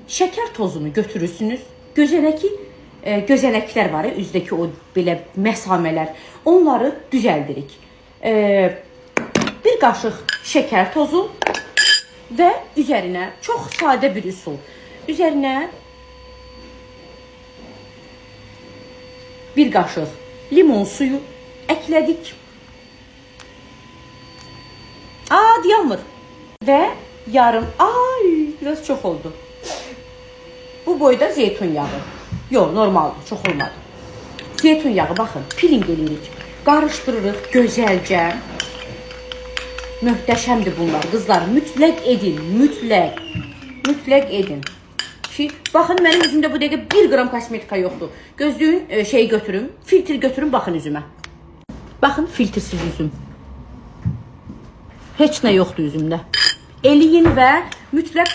şeker tozunu götürürsünüz. Gözenəklər var, üzdəki o belə məsamələr. Onları düzəldirik. Bir qaşıq şeker tozu və üzərinə çox sadə bir üsul. Üzərinə bir qaşıq limon suyu ekledik. Yanmır. Ve yarım, biraz çok oldu. Bu boyda zeytun yağı. Yok, normaldir, çok olmadı. Zeytun yağı, bakın, piling edirik. Qarışdırırıq gözəlcə. Möhtəşəmdir bunlar, kızlar. Mütləq edin, mütləq edin. Ki, baxın, mənim üzümdə bu dəqiqə 1 qram kosmetika yoxdur. Gözlüyün şeyi götürün, filtr götürün, baxın üzümə. Baxın, filtrsiz üzüm. Heç nə yoxdur üzümdə. Eləyin və mütləq